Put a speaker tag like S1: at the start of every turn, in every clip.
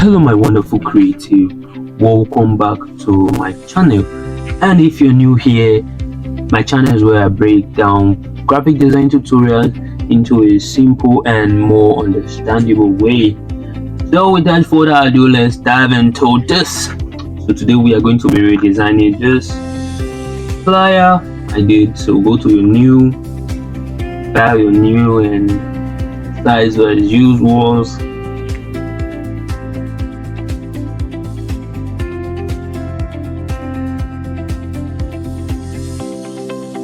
S1: Hello my wonderful creative, welcome back to my channel. And if you're new here, my channel is where I break down graphic design tutorials into a simple and more understandable way. So without further ado, let's dive into this. So today we are going to be redesigning this flyer I did. So go to your new file, your new and size as usual.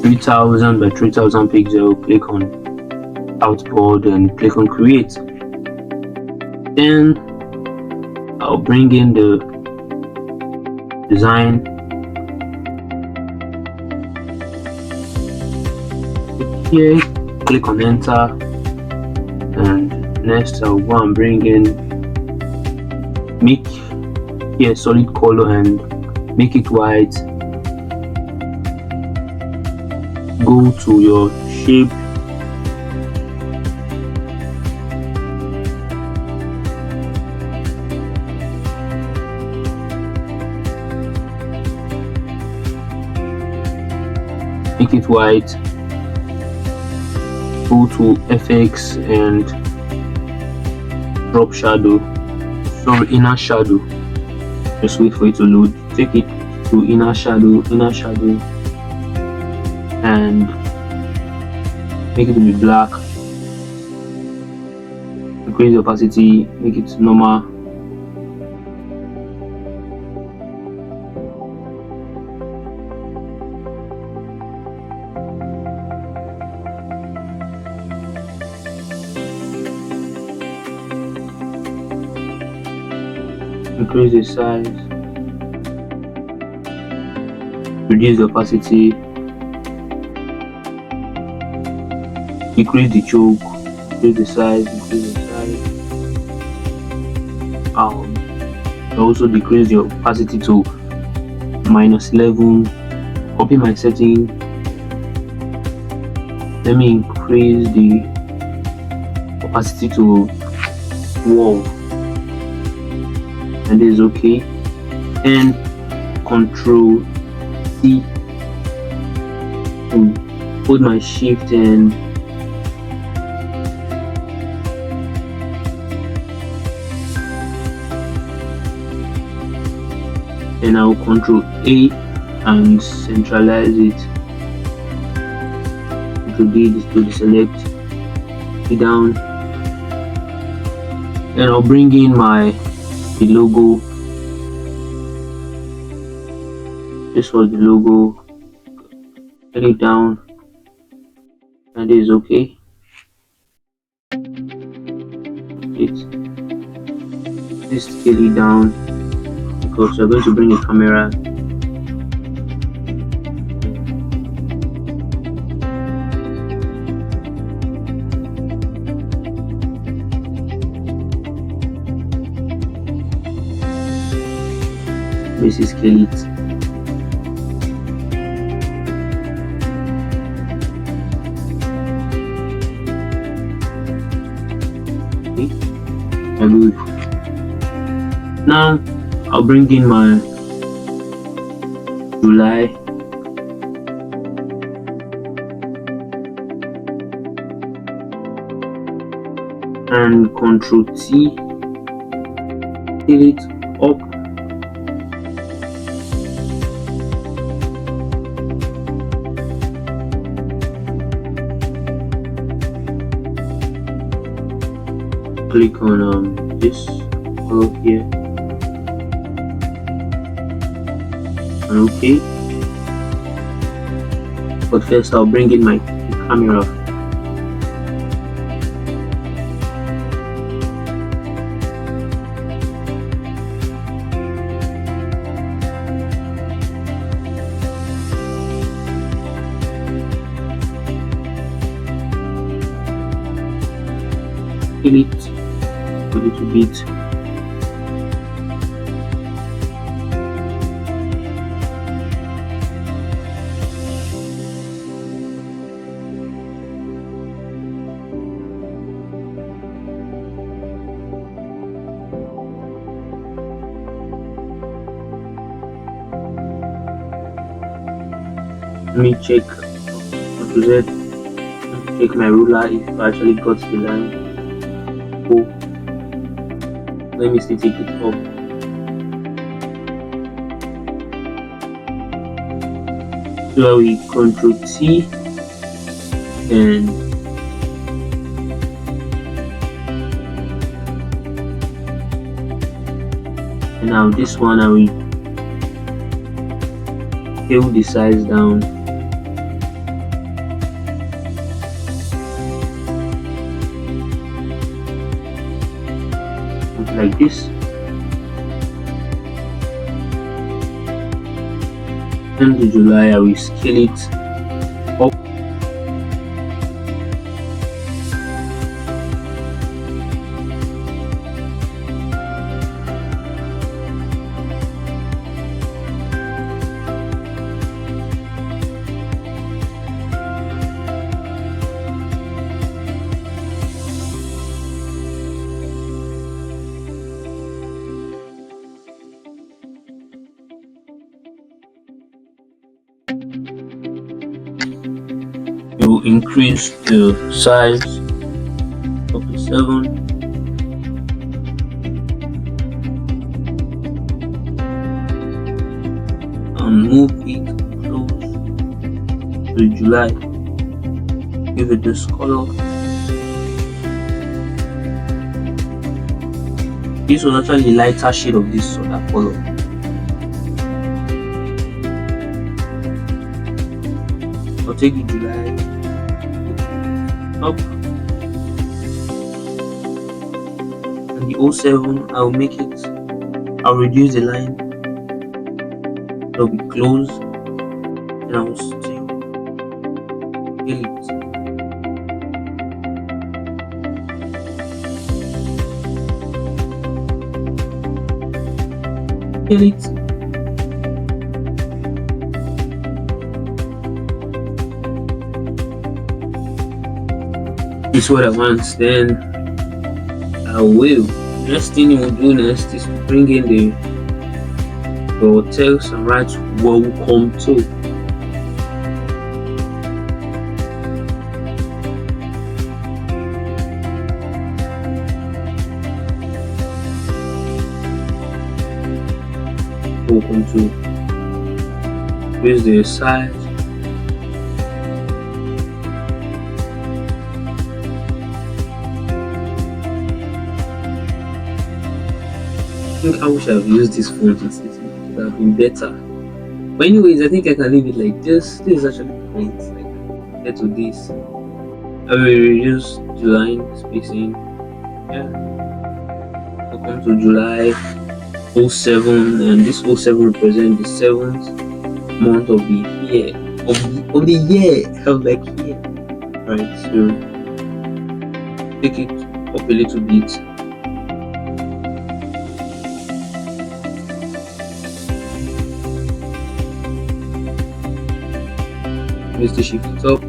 S1: 3000 by 3000 pixel. Click on outboard and click on create. Then I'll bring in the design. Here, click on enter, and next I'll go and bring in make here solid color and make it white. Go to your shape, make it white. Go to FX and drop shadow, inner shadow. Just wait for it to load. Take it to inner shadow, and make it to be black. Increase the opacity, make it normal. Increase the size, reduce the opacity, decrease the choke, increase the size, also decrease the opacity to -11. Copy my setting. Let me increase the opacity to 12, and this is okay. And Control C to hold my shift and I'll Control A and centralize it. Control D is to deselect it down. Then I'll bring in the logo. This was the logo. Get it down, and it is okay. Let's scale it down because we're going to bring a camera. This is scale it. Okay, good. Now I'll bring in my July. And Control T, scale it up. Click on this color here, and okay. But first I'll bring in my camera. Kill it a little bit. Let me check Ctrl Z. Check my ruler if I actually got the line. Oh, let me still take it up. So we Ctrl T and now this one I will scale the size down. Like this. And the July I will scale it up. You increase the size up to 7. And move it close to July. Give it this color. This was actually the lighter shade of this other color. I'll take the July up, and the 07 I'll reduce the line. It'll be close, and I will still fill it. Fill it. This is what I want. Then I will. Next thing you will do next is bring in the text and write welcome to. Welcome to. Here's the size. I wish I've used this font. It would have been better. But anyways, I think I can leave it like this. This is actually great. Like compared to this, I will reduce the line spacing. Yeah. Welcome to July 07, and this 07 represents the 7th month of the year. Of the year. I'm like here. Right. So take it up a little bit. Use the shift it up.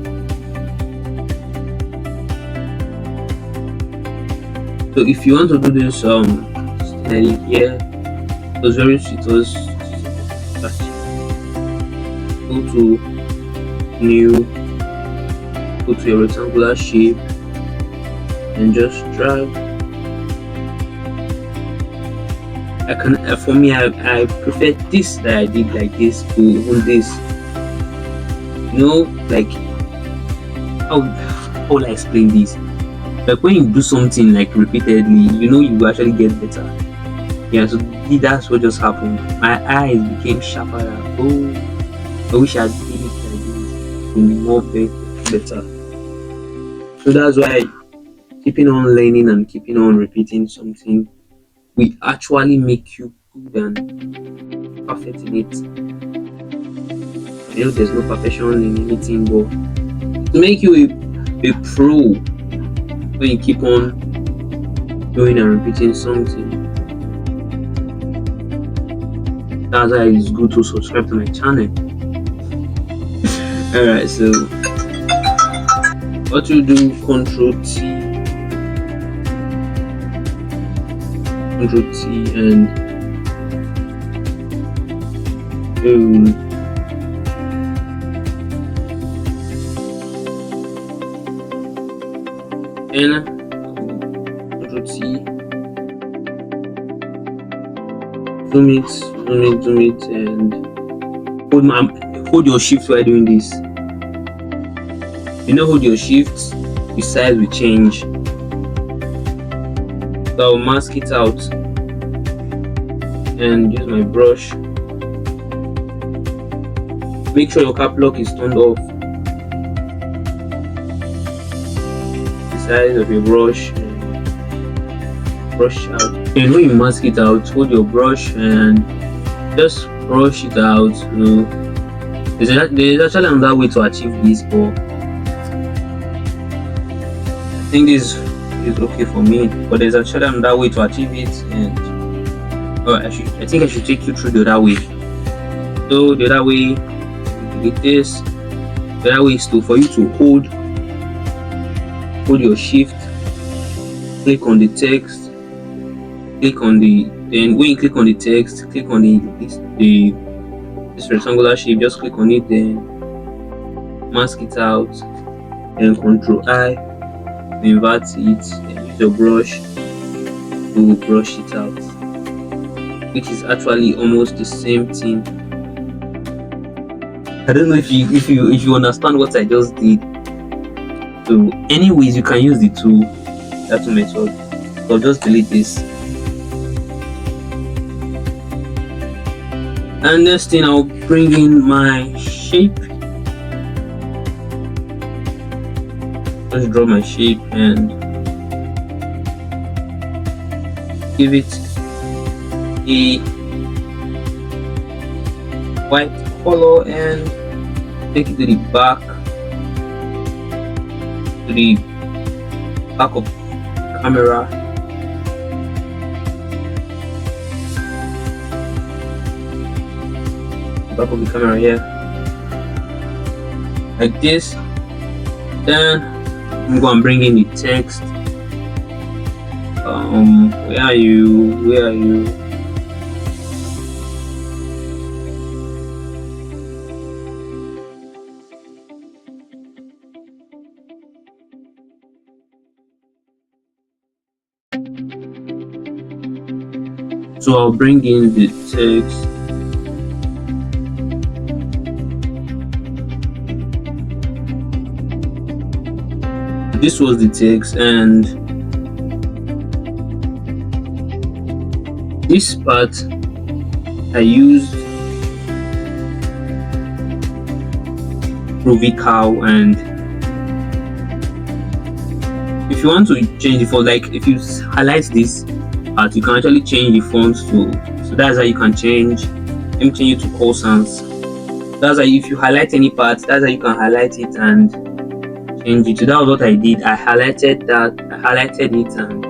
S1: So if you want to do this steady here, it was very sweet. Go to new, go to your rectangular shape and just drag. For me I prefer this that I did like this to even this. Like how will I explain this? Like when you do something like repeatedly, you actually get better. Yeah, so that's what just happened. My eyes became sharper. Oh, I wish I did it like this to be more better. So that's why keeping on learning and keeping on repeating something will actually make you good and perfect in it. There's no perfection in anything, but to make you a pro when you keep on doing and repeating something. That's why it's good to subscribe to my channel. Alright, so what you do, Ctrl T and Then Ctrl T, zoom it, and hold your shift while doing this. You know, hold your shift, the size will change. So I'll mask it out and use my brush. Make sure your cap lock is turned off. The size of your brush, brush out. And when you mask it out, hold your brush and just brush it out. There's actually another way to achieve this, but I think this is okay for me. But there's actually another way to achieve it, and I think I should take you through the other way. So the other way with this, the other way is for you to hold your shift, click on the text, then when you click on the text, click on this rectangular shape, just click on it, then mask it out, and Ctrl I, invert it, and use your brush to brush it out, which is actually almost the same thing. I don't know if you understand what I just did. So anyways, you can use the two method. So just delete this. And next thing, I'll bring in my shape. Just draw my shape and give it a white color and take it to the back of the camera. Back of the camera here, like this. Then I'm going to bring in the text. Where are you? So I'll bring in the text. This was the text, and this part I used Provical. And if you want to change the font, like if you highlight this part, you can actually change the fonts to, so that's how you can change. Let me change it to Call Sans. That's how, if you highlight any part, that's how you can highlight it and change it. So that was what I did. I highlighted it and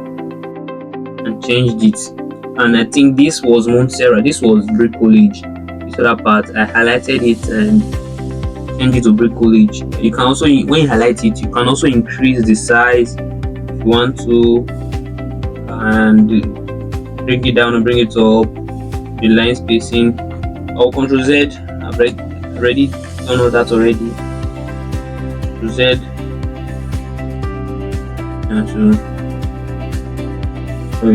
S1: changed it. And I think this was Montserrat, this was Brick College. This other part, I highlighted it and changed it to Brick College. You can also, when you highlight it, you can also increase the size if you want to, and bring it down and bring it up. The line spacing, I'll Ctrl Z. I've already done all that already. Ctrl Z. And so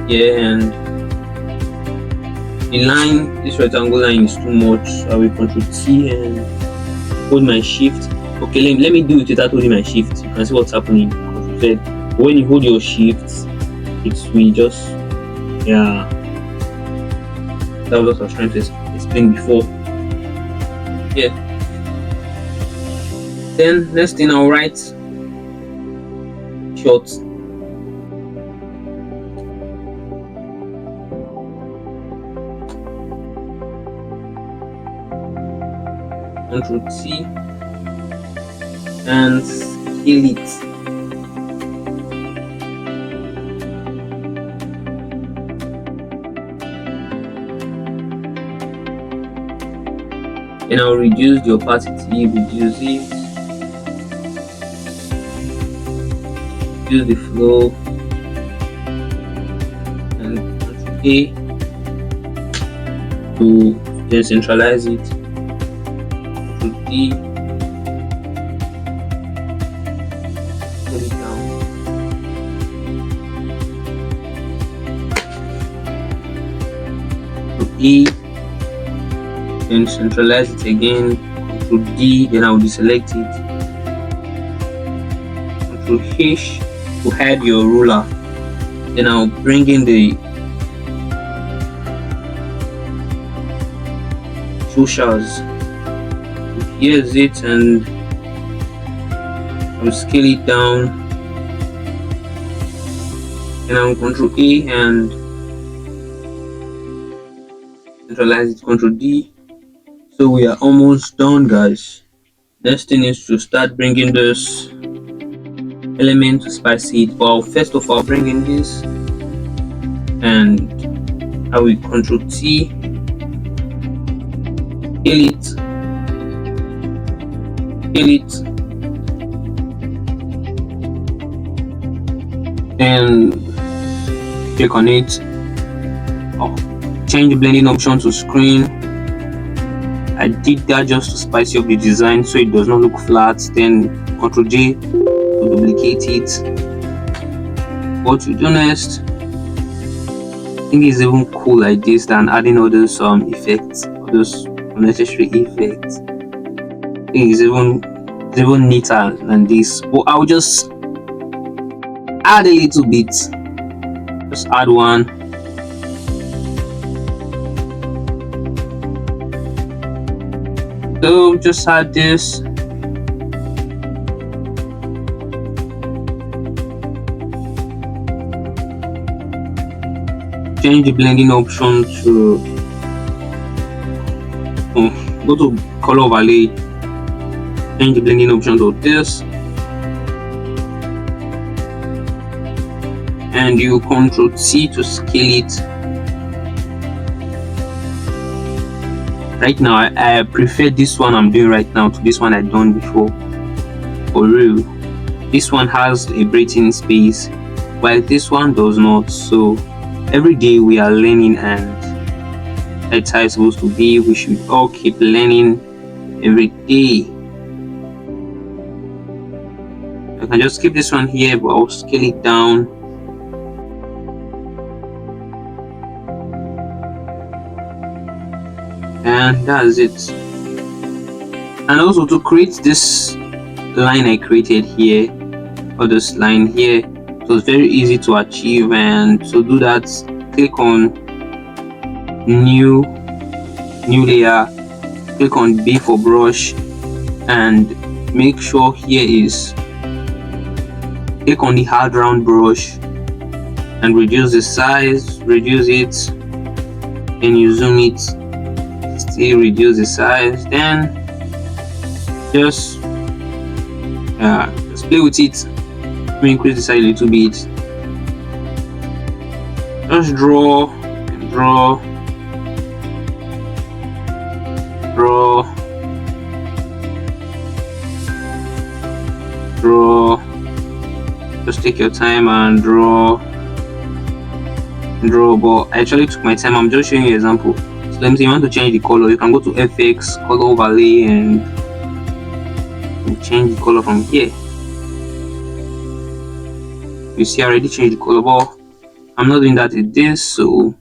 S1: yeah, and the line, this rectangle line is too much. I will Ctrl T and hold my shift. Okay, let me do it without holding my shift. You can see what's happening. Ctrl Z. When you hold your shift, it will just, yeah, that was what I was trying to explain before. Yeah. Then next thing, I'll write short. Ctrl T and kill it. And I'll reduce the opacity, reduce the flow, and Ctrl A to decentralize it. Ctrl D, put it A, then centralize it again, Ctrl D, then I'll deselect it, Ctrl H to hide your ruler, then I'll bring in the socials. Here's it, and I'll scale it down, and I'll Ctrl A and centralize it, Ctrl D. So we are almost done, guys. Next thing is to start bringing this element to spice it. Well, first of all, bring in this, and I will Ctrl T, scale it, and click on it. Change the blending option to screen. I did that just to spice up the design so it does not look flat. Then Ctrl J to duplicate it. What you do next, I think it's even cool like this than adding all those effects, all those unnecessary effects. I think it's even neater than this, but I'll just add a little bit. Just add one. So just add this. Change the blending option to go to color overlay. Change the blending option to this, and you Ctrl C to scale it. Right now I prefer this one I'm doing right now to this one I've done before. For real, this one has a breathing space while this one does not. So every day we are learning, and that's how it's supposed to be. We should all keep learning every day. I can just keep this one here, but I'll scale it down. And that's it. And also to create this line I created here, or this line here, so it's very easy to achieve. And to do that, click on new layer, click on B for brush, and make sure here is click on the hard round brush and reduce the size, reduce it, and you zoom it, still reduce the size, then just play with it. Increase the size a little bit. Just draw and draw. Just take your time and draw, but I actually took my time. I'm just showing you an example. So let me say you want to change the color, you can go to FX, color overlay, and change the color from here. You see I already changed the color, but I'm not doing that with this. So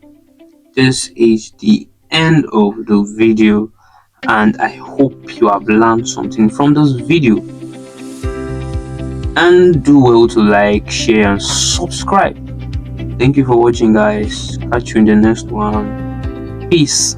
S1: this is the end of the video, and I hope you have learned something from this video. And do well to like, share, and subscribe. Thank you for watching, guys. Catch you in the next one. Peace.